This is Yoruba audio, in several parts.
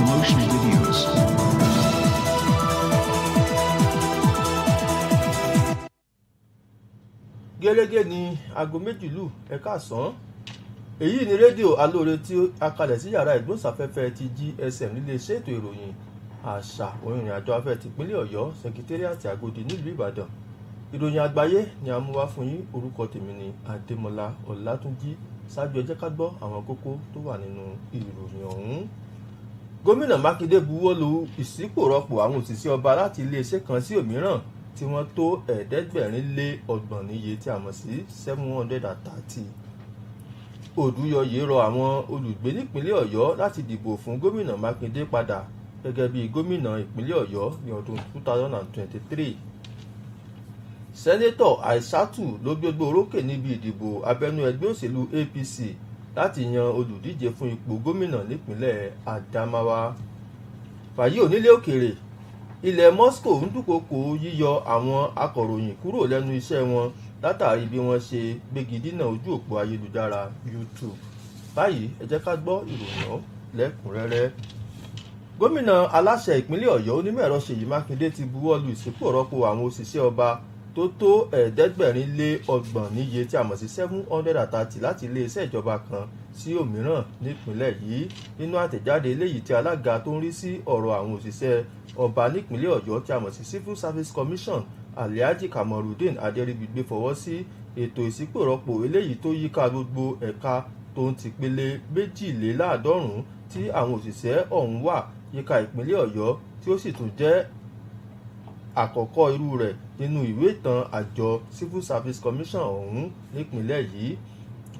promotional videos. Gẹ́gẹ́ ní aago 2 lù ẹ̀ka àsán. Èyí ni rédíò Aloore tí a kalẹ̀ sí yàrá ìgbóhùnsáfẹ́fẹ́ ti GSM nílé iṣẹ́ ètò ìròyìn àṣà òun ìrìn àjò afẹ́ tìpínlẹ̀ Ọ̀yọ́ sẹkítẹ́rìàtì Àgòdì nílùú Ìbàdàn. Ìròyìn àgbáyé ni a mú wá fún yín. Orúkọ tèmi ni Adémọ́lá Ọlátúnjí. Ṣáájú ẹ jẹ́ ká gbọ́ àwọn kókó tó wà nínú ìròyìn ọ̀hún. Gómìnà Mákindé buwọ́lu ìṣípòrọ̀pọ̀ àwọn òṣìṣẹ́ ọba láti iléeṣẹ́ kan sí òmíràn tí wọ́n tó 730 níye tí a mọ̀ sí 730. Odúyọyè rọ àwọn olùgbé nípínlẹ̀ Ọ̀yọ́ láti dìbò fún gómìnà Mákindé padà gẹ́gẹ́ bí gómìnà ìpínlẹ̀ Ọ̀yọ́ ní ọdún 2023. Sẹ́nétọ̀ Aishatu ló gbégbá orókè níbi ìdìbò abẹ́nú ẹgbẹ́ òṣèlú APC láti yan olùdíje fún ipò gómìnà nípínlẹ̀ Adamawa. Fàyí onílé òkèèrè, ilẹ̀ Moscow ń dúnkòokò yíyọ àwọn akọ̀ròyìn kúrò lẹ́nu iṣẹ́ wọn látàrí bí wọ́n ṣe gbégidínà ojú òpó ayélujára YouTube. Báyìí ẹ jẹ́ ká gbọ́ ìròyìn ọ̀hún lẹ́kùnrẹ́rẹ́. Gómìnà aláṣẹ ìpínlẹ̀ Ọ̀yọ́ onímọ̀-ẹ̀rọ Ṣèyí Mákindé ti buwọ́lu ìṣípòrọ̀pọ̀ àwọn òṣìṣẹ́ ọba tó tó 730 níye tí a mọ̀ sí 730 láti iléeṣẹ́ ìjọba kan sí òmíràn nípínlẹ̀ yìí. Nínú àtẹ̀jáde eléyìí tí alága tó ń rí sí ọ̀rọ̀ àwọn òṣìṣẹ́ ọba nípínlẹ̀ Ọ̀yọ́ tí a mọ̀ sí Civil Service Commission Alhaji Kamarudeen Adéríbigbé fọwọ́ sí ètò ìṣípòrọ̀pọ̀ eléyìí tó yíká gbogbo ẹ̀ka tó ń tìpele 92 tí àwọn òṣìṣẹ́ ọ̀hún wà yíká ìpínlẹ̀ Ọ̀yọ́ tí ó sì tún jẹ́ àkọ́kọ́ irú rẹ̀ nínú ìwé ìtàn àjọ Civil Service Commission ọ̀hún nípínlẹ̀ yìí.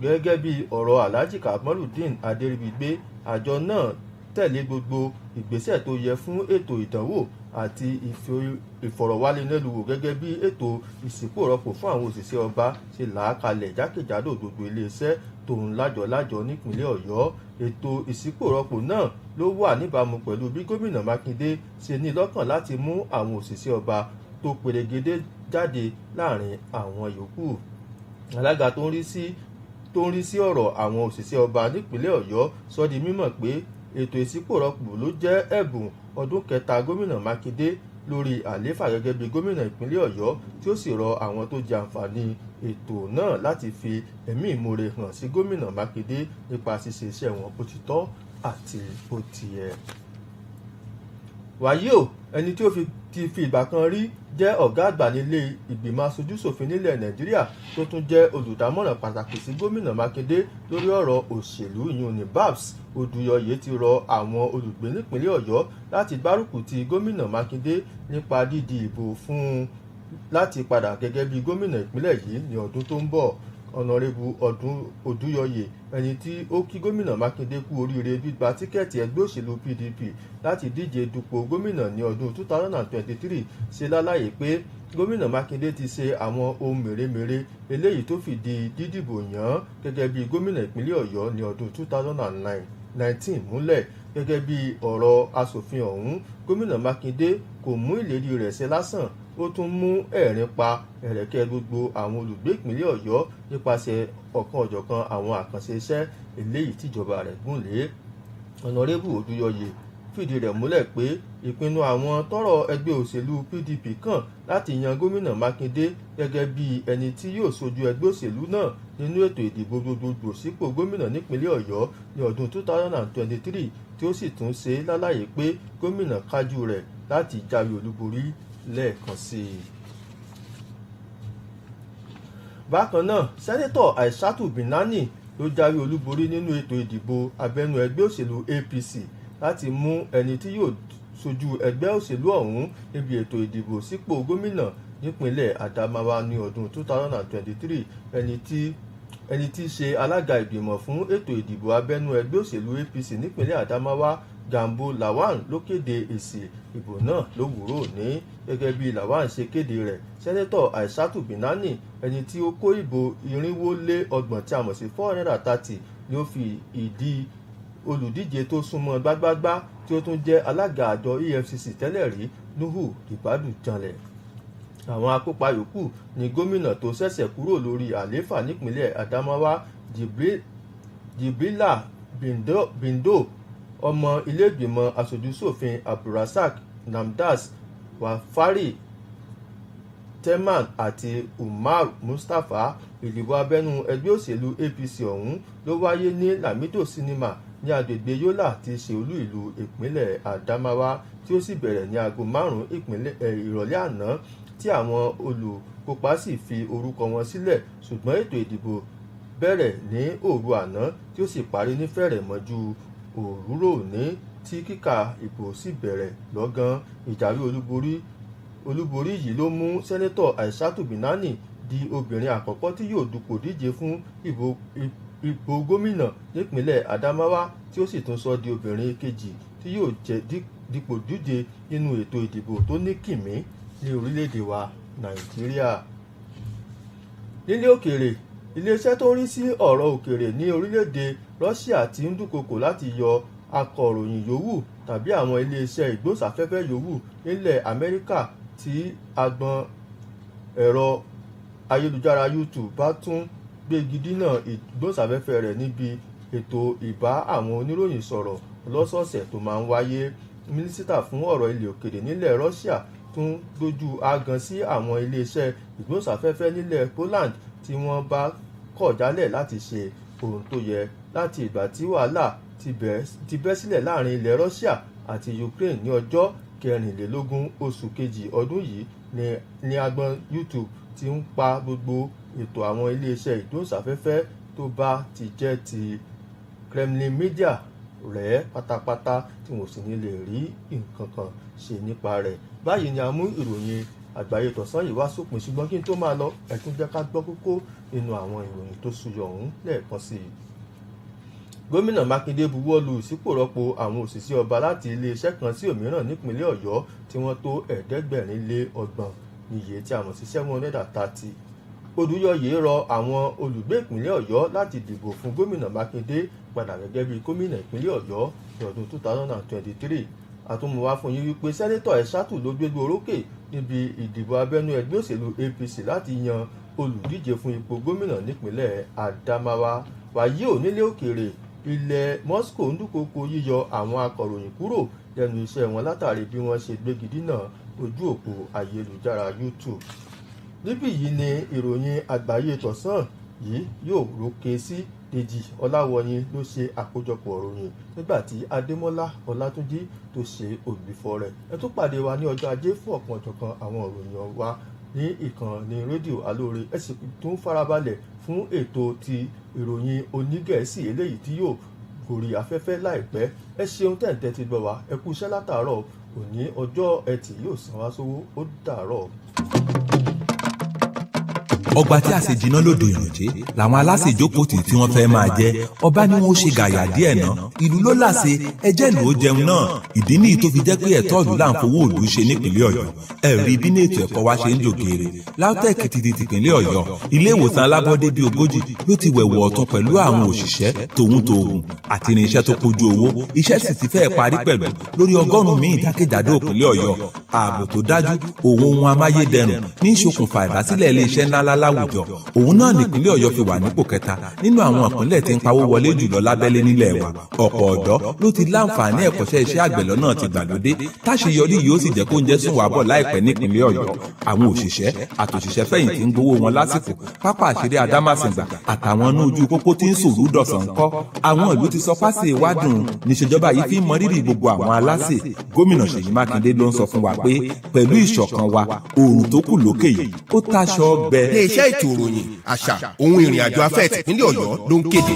Gẹ́gẹ́ bí ọ̀rọ̀ Alhaji Kamarudeen Adéríbigbé, àjọ náà tẹ̀lé gbogbo ìgbésẹ̀ tó yẹ fún ètò ìdánwò àti ìfọ̀rọ̀wánilẹ́nuwò gẹ́gẹ́ bí ètò ìṣípòrọ̀pọ̀ fún àwọn òṣìṣẹ́ ọba ṣe là á kalẹ̀ jákèjádò gbogbo iléeṣẹ́ tó ń lájọ nípínlẹ̀ Ọ̀yọ́. Ètò ìṣípòrọ̀pọ̀ náà ló wà níbàámu pẹ̀lú bí gómìnà Mákindé ṣe ní lọ́kàn láti mú àwọn òṣìṣẹ́ ọba tó perégedé jáde láàrin àwọn yòókù. Alága tó ń rí sí ọ̀rọ̀ àwọn òṣìṣẹ́ ọba nípínlẹ̀ Ọ̀yọ́ sọ di mímọ̀ pé ètò ìṣípòrọ̀pọ̀ ló jẹ́ ẹ̀bùn ọdún kẹta gómìnà Mákindé lórí àlééfà gẹ́gẹ́ bí gómìnà ìpínlẹ̀ Ọ̀yọ́ tí ó sì rọ àwọn tó jẹ àǹfààní ètò náà láti fi ẹ̀mí ìmoore hàn sí gómìnà Mákindé nípa ṣíṣe iṣẹ́ wọn bó ti tọ́ àti bó ti yẹ. Wàyí o, ẹni tí ó ti fi ìgbà kan rí jẹ́ ọ̀gá àgbà nílé ìgbìmọ̀ aṣojú-ṣòfin nílẹ̀ Nàìjíríà tó tún jẹ́ olùdámọ̀ràn pàtàkì sí gómìnà Mákindé lórí ọ̀rọ̀ òṣèlú ìyún ní Babs Odúyọyè ti rọ àwọn olùgbé nípínlẹ̀ Ọ̀yọ́ láti gbárùkù ti gómìnà Mákindé nípa dídi ìbò fún un láti padà gẹ́gẹ́ bí gómìnà ìpínlẹ̀ yìí ní ọdún tó ń bọ̀. Ọ̀nàrẹ́bù Odúyọyè, ẹni tí ó kí gómìnà Mákindé kú oríire gbígba tíkẹ́ẹ̀tì ẹgbẹ́ òṣèlú PDP láti díje dupò gómìnà ní ọdún 2023, ṣe lálàyé pé gómìnà Mákindé ti ṣe àwọn ohun mèremère eléyìí tó fìdí dídìbò yàn án gẹ́gẹ́ bí gómìnà ìpínlẹ̀ Ọ̀yọ́ ní ọdún 2019 múlẹ̀. Gẹ́gẹ́ bí ọ̀rọ̀ aṣòfin ọ̀hún, gómìnà Mákindé kò mú ìlérí rẹ̀ ṣẹ lásán, ó tún mú ẹ̀rín pa ẹ̀rẹ̀kẹ́ gbogbo àwọn olùgbé ìpínlẹ̀ Ọ̀yọ́ nípasẹ̀ ọ̀kan-ò-jọ̀kan àwọn àkànṣe iṣẹ́ eléyìí tíjọba rẹ̀ gùn lé. Ọ̀nàrẹ́bù Odúyọyè fìdí rẹ̀ múlẹ̀ pé ìpinnu àwọn tọ́rọ̀ ẹgbẹ́ òṣèlú PDP kàn láti yan gómìnà Mákindé gẹ́gẹ́ bí ẹni tí yóò ṣojú ẹgbẹ́ òṣèlú náà nínú ètò ìdìbò gbogbogbò sípò gómìnà nípínlẹ̀ Ọ̀yọ́ ní ọdún 2023, tí ó sì tún ṣe lálàyé pé gómìnà kájú rẹ̀ láti jáwé olúborí lẹ́ẹ̀kan sí i. Bákan náà, Sẹ́nétọ̀ Aishatu ló jáwé olúborí nínú ètò ìdìbò abẹ́nú ẹgbẹ́ òṣèlú APC láti mú ẹni tí yóò ṣojú ẹgbẹ́ òṣèlú ọ̀hún níbi ètò ìdìbò sípò gómìnà nípínlẹ̀ Adamawa ní ọdún 2023. Ẹni tí ṣe alága ìgbìmọ̀ fún ètò ìdìbò abẹ́nú ẹgbẹ́ òṣèlú APC nípínlẹ̀ Adamawa, Gambo Lawan, ló kéde èsì ìbò náà lówùúrọ̀ òní. Gẹ́gẹ́ bí Lawan ṣe kéde rẹ̀, Sẹ́nétọ̀ Aishatu ẹni tí ó kó ìbò 430 tí a mọ̀ sí 430 ni ó fi ìdí olùdíje tó súnmọ́ gbágbágbá tí ó tún jẹ́ alága àjọ EFCC tẹ́lẹ̀ rí Nuhu Ribadu janlẹ̀. Àwọn akópa yòókù ni gómìnà tó ṣẹ̀ṣẹ̀ kúrò lórí àlééfà nípínlẹ̀ Adamawa Jibrila Bindo, ọmọ ilé-ìgbìmọ̀ aṣojú-ṣòfin Abdulrasaq Namdas Wafari Teman àti Umar Mustapha. Ìdìbò abẹ́nú ẹgbẹ́ òṣèlú APC ọ̀hún ló wáyé ní Lamido Cinema ní agbègbè Yola tí ṣe olú ìlú ìpínlẹ̀ Adamawa, tí ó sì bẹ̀rẹ̀ ní aago 5 ìrọ̀lẹ́ àná, tí àwọn olùkópa sì fi orúkọ wọn sílẹ̀, ṣùgbọ́n ètò ìdìbò bẹ̀rẹ̀ ní òru àná tí ó sì parí ní fẹ̀rẹ̀mọ́jú òwúrọ̀ òní, tí kíkà ìbò sì bẹ̀rẹ̀ lọ́gán. Ìjáwé olúborí yìí ló mú sẹ́nẹ́tọ̀ Aishatu Binani di obìnrin àkọ́kọ́ tí yóò dupò díje fún ipò gómìnà nípínlẹ̀ Adamawa, tí ó sì tún sọ di obìnrin kejì tí yóò dipò díje nínú ètò ìdìbò tó ní kìmí ní orílẹ̀-èdè wa Nàìjíríà. Nílé òkèèrè, iléeṣẹ́ tó ń rí sí ọ̀rọ̀ òkèèrè ní orílẹ̀-èdè Russia ti ń dúnkokò láti yọ akọ̀ròyìn yòówù tàbí àwọn iléeṣẹ́ ìgbóhùnsáfẹ́fẹ́ yòówù nílẹ̀ Amẹ́ríkà tí agbọn ẹ̀rọ ayélujára YouTube bá tún gbégi dínà ìgbóhùnsáfẹ́fẹ́ rẹ̀ níbi ètò ìbá àwọn oníròyìn sọ̀rọ̀ lọ́sọ̀ọ̀sẹ̀ tó máa ń wáyé. Mínísítà fún ọ̀rọ̀ ilẹ̀ òkèèrè nílẹ̀ Russia tún dojú agan sí àwọn iléeṣẹ́ ìgbóhùnsáfẹ́fẹ́ nílẹ̀ Poland tí wọ́n bá kọ̀ jálẹ̀ láti ṣe ohun tó yẹ. Láti ìgbà tí wàhálà ti bẹ́ sílẹ̀ láàrin ilẹ̀ Russia àti Ukraine ní ọjọ́ 24 oṣù kejì ọdún yìí ní agbọn YouTube ti ń pa gbogbo ètò àwọn iléeṣẹ́ ìgbóhùnsáfẹ́fẹ́ tó bá ti jẹ́ ti Kremlin Media rẹ̀ pátápátá, tí wọ́n sì ní lè rí nǹkan kan ṣe nípa rẹ̀. Báyìí ni a mú ìròyìn àgbáyé tọ̀sán yìí wá sópin, ṣùgbọ́n kí n tó máa lọ, ẹ tún jẹ́ ká gbọ́ kókó nínú àwọn ìròyìn tó súyọ ọ̀hún lẹ́ẹ̀kan sí i. Gómìnà Mákindé buwọ́lù ìṣípòrọ́pò àwọn òṣìṣẹ́ ọba láti iléeṣẹ́ kan sí òmíràn nípínlẹ̀ Ọ̀yọ́ tí wọ́n tó 730 níye tí a mọ̀ sí 730. Odúyọ̀yé rọ àwọn olùgbé ìpínlẹ̀ Ọ̀yọ́ láti dìbò fún gómìnà Mákindé padà gẹ́gẹ́ bí gómìnà ìpínlẹ̀ Ọ̀yọ́ ní ọdún 2023. Àtúnmọ̀wá fún yín wípé sẹ́nẹ́tọ̀ Aishatu ló gbégbá orókè níbi ìdìbò abẹ́nú ẹgbẹ́ òṣèlú APC láti yan olùdíje fún ipò gómìnà nípínlẹ̀ Adamawa. Wàyí ò nílé òkèèrè, ilẹ̀ Moscow ń dúnkokò yíyọ àwọn akọ̀ròyìn kúrò lẹ́nu iṣẹ́ wọn látàrí bí wọ́n ṣe gbégi dínà ojú òpó ayélujára YouTube. Níbí yìí ni ìròyìn àgbáyé tọ̀sán yìí yóò rókè sí. Dèjì Ọláwọyìn ló ṣe àkójọpọ̀ ìròyìn nígbà tí Adémọ́lá Ọlátúnjí tó ṣe olùgbìfọ̀ rẹ̀. Ẹ tún pàdé wa ní ọjọ́ Ajé fún ọ̀kan ọ̀jọ̀kan àwọn ìròyìn wa ní ìkànnì rédíò Aloore. Ẹ sì tún farabalẹ̀ fún ètò ti ìròyìn onígẹ̀ẹ́sì eléyìí tí yóò gòrí afẹ́fẹ́ láìpẹ́. Ẹ ṣeun tẹ̀ǹtẹ̀ ti gbọ́ wa, ẹ kú iṣẹ́ látàárọ̀. Òní ọjọ́ Ẹtì yóò san wá sówó. Ó dàárọ̀. Ọgbà tí a ṣe jiná lóde ìrànjẹ́ làwọn aláṣẹ ìjókòó tí wọ́n fẹ́ máa jẹ. Ọba ni wọ́n ṣe gàyà díẹ̀ náà, ìlú ló láṣẹ, ẹjẹ́ ìlú ó jẹun náà. Ìdí nìyí tó fi jẹ́ pé ẹ̀tọ́ ìlú là ń fowó ìlú ṣe nípìnlẹ̀ Ọ̀yọ́. Ẹ̀rí bí ní ètò ẹ̀kọ́ wa ṣe ń jòkèèrè. LAUTECH ti di tìpínlẹ̀ Ọ̀yọ́. Ilé ìwòsàn alábọ́dé bíi 40 ló ti wẹ̀wọ̀ ọ̀tún pẹ̀lú àwọn òṣìṣẹ́ tòun àti irinṣẹ́ tó kójú owó. Iṣẹ́ sì ti fẹ́ parí pẹ̀lú lórí 100 míì jákèjádò ìpínlẹ̀ Ọ̀yọ́. Ààbò tó dájú, ohun amáyédẹrùn ní ìṣokùnfà ìdásílẹ̀ ilé iṣẹ́ ńláńlá láwùjọ. Òun náà nípínlẹ̀ Ọ̀yọ́ fi wà nípò kẹta nínú àwọn ìpínlẹ̀ tí ń pawó wọlé jùlọ lábẹ́lé nílẹ̀ wa. Ọ̀pọ̀ ọ̀dọ́ ló ti láǹfààní ẹ̀kọ́ṣẹ́ iṣẹ́ àgbẹ̀ lọ́nà ti gbàlódé. Táṣeyọrí yìí ó sì jẹ́ kó ń jẹ́ sún wà bọ̀ láìpẹ́ nípínlẹ̀ Ọ̀yọ́. Àwọn òṣìṣẹ́ àtòṣìṣẹ́ fẹ̀yìntì ń gbowó wọn lásìkò. Pápá àṣírí Adámàsìngbà àtàwọn inú ojú pópó tí ń sòrú dọ̀sán kọ́. Àwọn ìlú ti sọ pásì ìwádùn níṣèjọba yìí fi ń mọrírì gbogbo àwọn aláṣẹ. Gómìnà Ṣèyí Mákindé ló ń sọ fún wa pé pẹ̀lú ìṣọ̀kan wa, oòrùn tó kù lókè yìí ó táṣọ ọgbẹ. Iléeṣẹ́ ètò ìròyìn, àṣà, ohun ìrìn àjò afẹ́ tìpínlẹ̀ Ọ̀yọ́ ló ń kéde.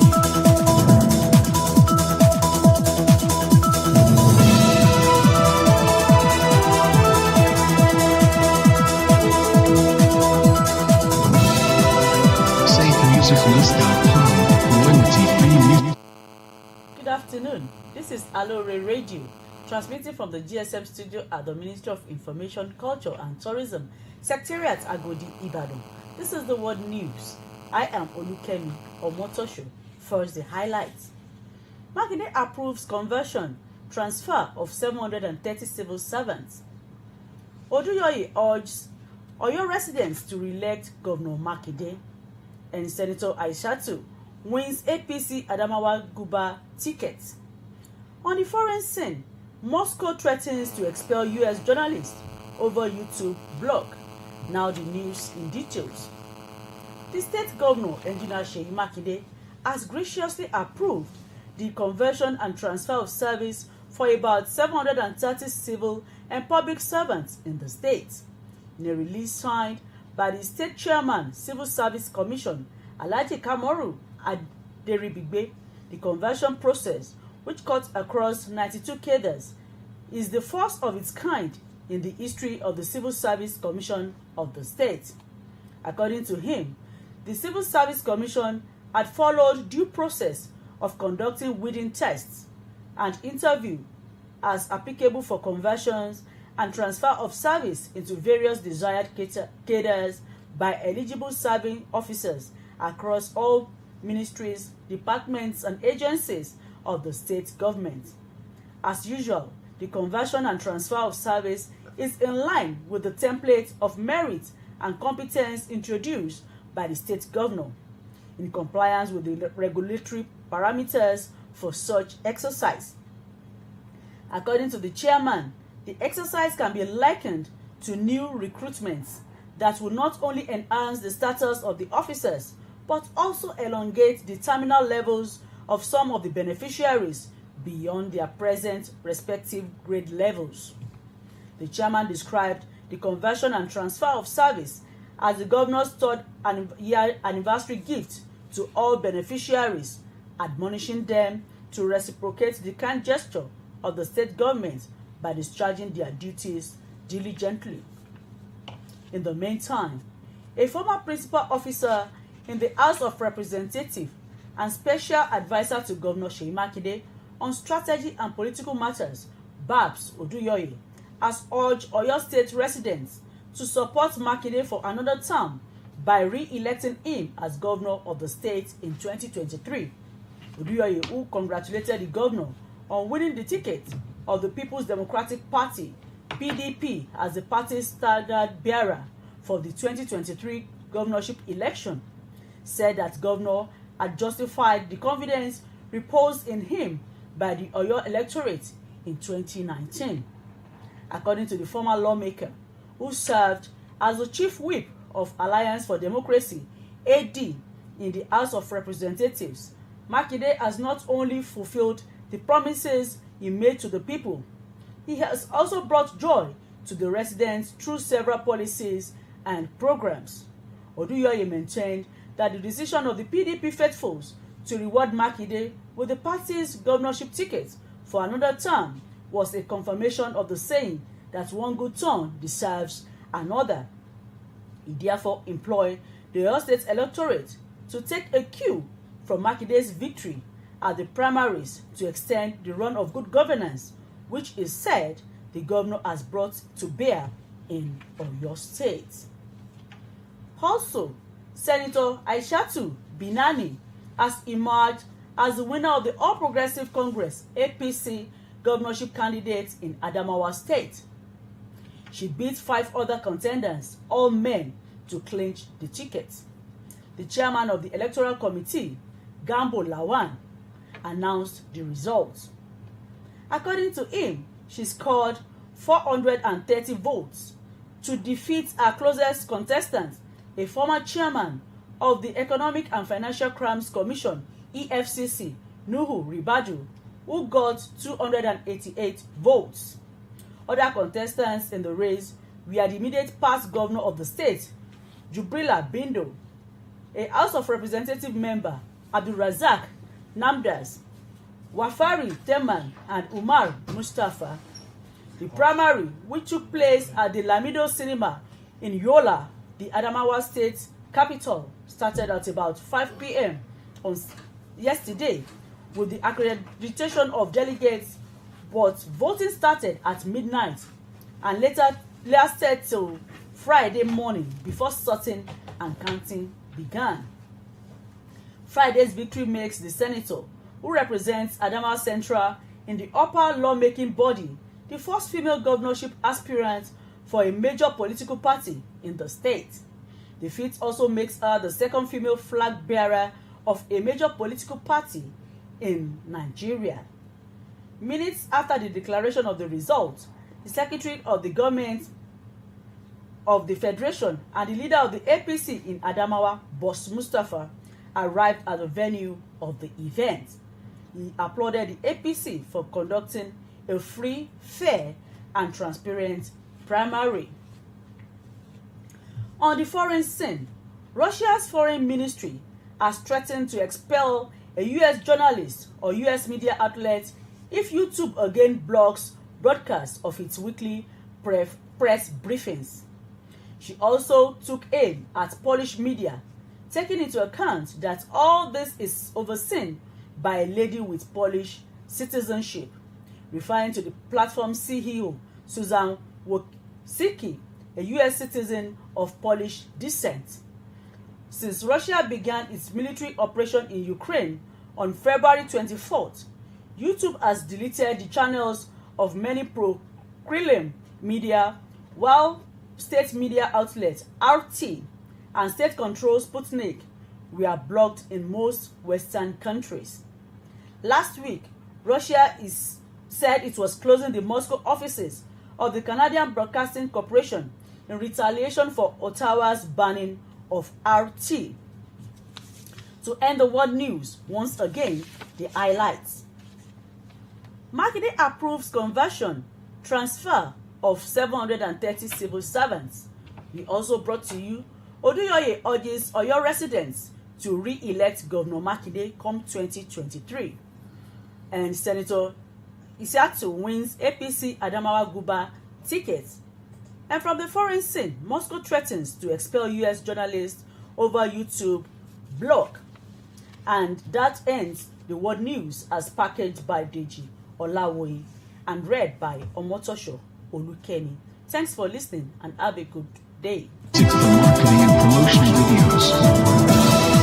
Good afternoon. This is Aloore Radio, transmitting from the GSM studio at the Ministry of Information, Culture and Tourism, Secretariat Agodi, Ibadan. This is the World News. I am Olukemi Omotosho. First, the highlights. Makinde approves conversion, transfer of 730 civil servants. Oduyoyi urges Oyo residents to re-elect Governor Makinde. And Senator Aishatu wins APC Adamawa Guba ticket. On the foreign scene, Moscow threatens to expel US journalists over YouTube blog. Now the news in details. The state governor, Engineer Seyi Makinde, has graciously approved the conversion and transfer of service for about 730 civil and public servants in the state. In a release signed by the state chairman, Civil Service Commission, Alhaji Kamoru Aderibigbe, the conversion process, which cuts across 92 cadres, is the first of its kind in the history of the Civil Service Commission of the state. According to him, the Civil Service Commission had followed due process of conducting reading tests and interview as applicable for conversions and transfer of service into various desired cadres by eligible serving officers across all ministries, departments, and agencies of the state government. As usual, the conversion and transfer of service is in line with the template of merit and competence introduced by the state governor, in compliance with the regulatory parameters for such exercise. According to the chairman, the exercise can be likened to new recruitments that will not only enhance the status of the officers but also elongate the terminal levels of some of the beneficiaries beyond their present respective grade levels. The chairman described the conversion and transfer of service as the governor's third year anniversary gift to all beneficiaries, admonishing them to reciprocate the kind gesture of the state government by discharging their duties diligently. In the meantime, a former principal officer in the House of Representatives and special advisor to Governor Seyi Makinde on strategy and political matters, Babs Oduyoye, has urged Oyo State residents to support Makinde for another term by re-electing him as governor of the state in 2023. Oduyoye, who congratulated the governor on winning the ticket of the People's Democratic Party, PDP, as the party's standard bearer for the 2023 governorship election, said that governor had justified the confidence reposed in him by the Oyo electorate in 2019. According to the former lawmaker, who served as the chief whip of Alliance for Democracy, AD, in the House of Representatives, Makinde has not only fulfilled the promises he made to the people, he has also brought joy to the residents through several policies and programs. Oduyoye maintained that the decision of the PDP faithfuls to reward Makinde with the party's governorship ticket for another term was a confirmation of the saying that one good turn deserves another. He therefore employed the Oyo State electorate to take a cue from Makinde's victory at the primaries to extend the run of good governance, which is said the governor has brought to bear in Oyo State. Also, Senator Aishatu Binani has emerged as the winner of the All Progressive Congress APC governorship candidate in Adamawa State. She beat 5 other contenders, all men, to clinch the ticket. The chairman of the Electoral Committee, Gambo Lawan, announced the results. According to him, she scored 430 votes to defeat her closest contestant, a former chairman of the Economic and Financial Crimes Commission, EFCC, Nuhu Ribadu, who got 288 votes. Other contestants in the race were the immediate past governor of the state, Jubrila Bindo, a House of Representative member, Abdulrazak Namdas, Wafari Teman, and Umar Mustafa. The primary, which took place at the Lamido Cinema in Yola, the Adamawa State capital, started at about 5 p.m. on yesterday with the accreditation of delegates, but voting started at midnight and later lasted till Friday morning before sorting and counting began. Friday's victory makes the senator, who represents Adamawa Central in the upper lawmaking body, the first female governorship aspirant for a major political party in the state. The feat also makes her the second female flag bearer of a major political party in Nigeria. Minutes after the declaration of the result, the Secretary of the Government of the Federation and the leader of the APC in Adamawa, Boss Mustapha, arrived at the venue of the event. He applauded the APC for conducting a free, fair, and transparent primary. On the foreign scene, Russia's foreign ministry has threatened to expel a U.S. journalist or U.S. media outlet if YouTube again blocks broadcasts of its weekly press briefings. She also took aim at Polish media, taking into account that all this is overseen by a lady with Polish citizenship, referring to the platform's CEO, Susan Wojcicki, a U.S. citizen of Polish descent. Since Russia began its military operation in Ukraine on February 24th, YouTube has deleted the channels of many pro-Kremlin media, while state media outlets RT and state-controlled Sputnik were blocked in most Western countries. Last week, Russia said it was closing the Moscow offices of the Canadian Broadcasting Corporation in retaliation for Ottawa's banning of RT. To end the world news, once again, the highlights. Makinde approves conversion, transfer of 730 civil servants. We also brought to you Oduyoye urges Oyo residents to re-elect Governor Makinde come 2023. And Senator Isiatu wins APC Adamawa Guba ticket. And from the foreign scene, Moscow threatens to expel U.S. journalists over YouTube block. And that ends the world news as packaged by Deji Olawoye and read by Omotosho Olukemi. Thanks for listening and have a good day. To the marketing and promotion videos.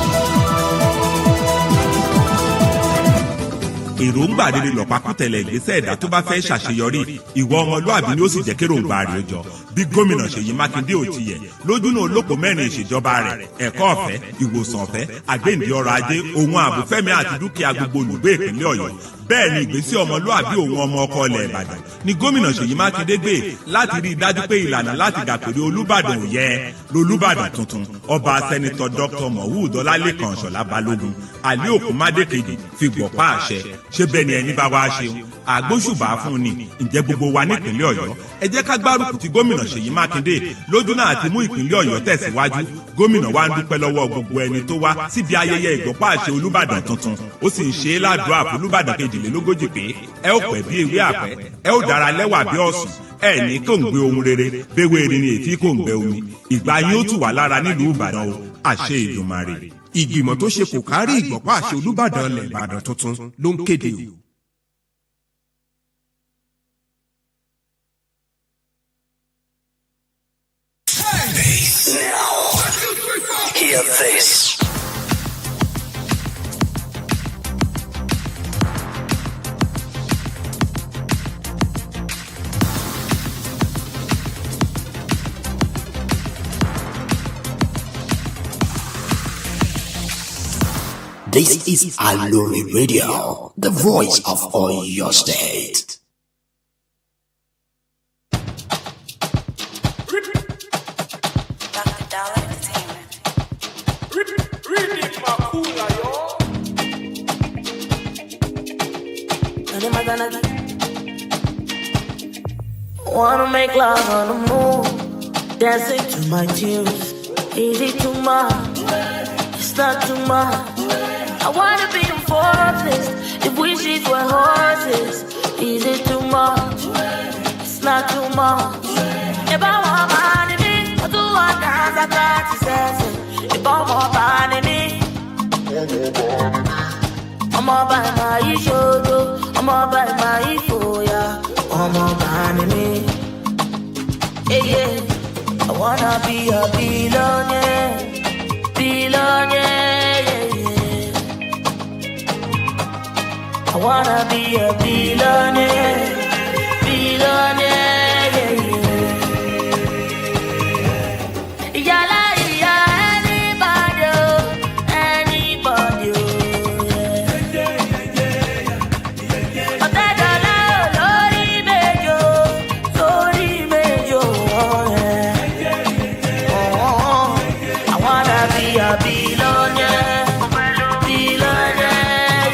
èròǹgbà rere lọ̀pákùtẹ̀lẹ̀ ìgbésẹ̀ ẹ̀dá tó bá fẹ́ ṣàṣeyọrí ìwọ ọmọlúàbí ni ó sì jẹ́ kéròǹgbà rẹ̀ jọ bí gómìnà Ṣèyí Mákindé ò ti yẹ lójúnà olóko mẹ́rin ìṣèjọba rẹ̀ ẹ̀kọ́ ọ̀fẹ́ ìwòsàn ọ̀fẹ́ àgbéǹde ọrọ̀ ajé ohun ààbò fẹ́mi àti dúkìá gbogbo olùgbé ìpínlẹ̀ Ọ̀yọ́ bẹ́ẹ̀ ni ìgbésí ọmọlúàbí òun ọmọ ọkọ ilẹ̀ Ìbàdàn ni gómìnà Ṣèyí Mákindé gbé láti rí i dájú pé ìlànà láti dàpèrè Olúbàdàn ò yẹ lolúbàdàn tuntun ọba sẹ́nitọ́ Dr. Mọ̀wúù Ọlálékan Ṣọ̀lá Balógun Àlí Òkúnmádé kejì fi gbọ̀pá àṣẹ ṣé bẹ́ẹ̀ ni ẹni bá wá ṣeun àgbóṣùbà fún ni ǹjẹ́ gbogbo wa nípìnlẹ̀ Ọ̀yọ́ ẹ jẹ́ ká gbárùkù ti gómìnà Ṣèyí Mákindé lójú náà àti mú ìpínlẹ̀ Ọ̀yọ́ tẹ̀síwájú gómìnà wa ń dúpẹ́ lọ́wọ́ gbogbo ẹni tó wá síbi ayẹyẹ ìgbọ̀pá àṣẹ Olúbàdàn tuntun ó sì ń ṣe é ládùúrà fún Olúbàdàn kejìlélógójì pé ẹ ó pẹ́ bí ewé àpẹ́ ẹ ó dára lẹ́wà bí ọ̀sùn ẹ ní kò ń gbé ohun rere béwé erin ni ètí kò ń gbẹ omi ìgbà yín ó tù wá lára nílùú Ìbàdàn o àṣẹ Ìdùmarè. ìgbìmọ̀ tó ṣe kò kárí ìgbọ̀pá àṣẹ Olúbàdàn ilẹ̀ Ìbàdàn tuntun ló ń kéde o. Hear this. This is Aloore Radio, the voice of Oyo State. Wanna make love on the moon, dancing to my tunes. Is it too much? It's not too much. I wanna be in forest if wishes were horses. Is it too much? It's not too much. If I want money, I do what I got to say. If I want money, I'm all by my shoulder, I'm all by my foya, I'm all by me. Yeah, yeah. I wanna be a billionaire, billionaire, yeah, yeah. I wanna be a billionaire, billionaire, yeah, yeah. Yala, yeah, anybody, anybody, yeah. But that happy.